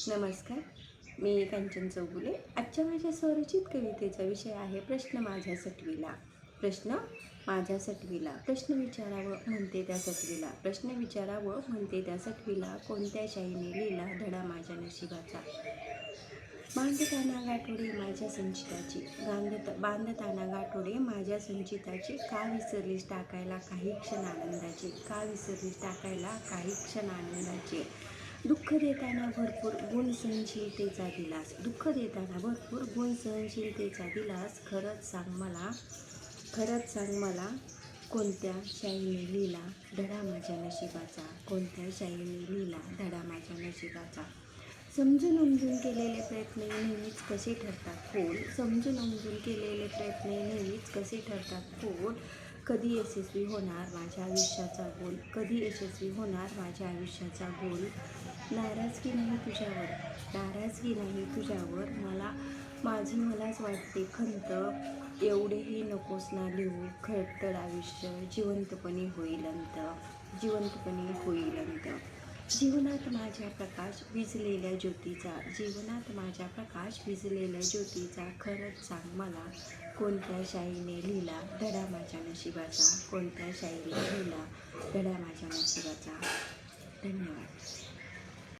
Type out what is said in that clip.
नमस्कार. मी कांचन चौगुले. आजच्या माझ्या स्वरचित कवितेचा विषय आहे प्रश्न माझ्या सटवीला. प्रश्न माझ्या सटवीला. प्रश्न विचारावं म्हणते त्या सटवीला. प्रश्न विचारावं म्हणते त्या सटवीला. कोणत्या शाईने लिहिला धडा माझ्या नशिबाचा. बांधताना गाठोडे माझ्या संचिताची. बांधताना गाठोडे माझ्या संचिताची. का विसरलीस टाकायला काही क्षण आनंदाचे. का विसरलीस टाकायला काही क्षण आनंदाचे. दुःख देताना भरपूर गुण सहनशीलतेचा दिलास. दुःख देताना भरपूर गुण सहनशीलतेचा दिलास. खरंच सांग मला कोणत्या शाईने लिहिला धडा माझ्या नशिबाचा. कोणत्या शाईने लिहिला धडा माझ्या नशिबाचा. समजून उमजून केलेले प्रयत्न नेहमीच कसे ठरतात फोल. समजून उमजून केलेले प्रयत्न नेहमीच कसे ठरतात फोल. कधी यशस्वी होणार माझ्या आयुष्याचा गोल. कधी यशस्वी होणार माझ्या आयुष्याचा गोल. नाराजगी नाही तुझ्यावर मलाच वाटते खंत. एवढेही नकोस ना लिहू खडतर आयुष्य. जिवंतपणे होईल अंत. जीवनात माझ्या प्रकाश भिजलेल्या ज्योतीचा. खरंच सांग मला कोणत्या शाईने लिहिला धडा माझ्या नशिबाचा. कोणत्या शाईने लिहिला धडा माझ्या नशिबाचा. धन्यवाद.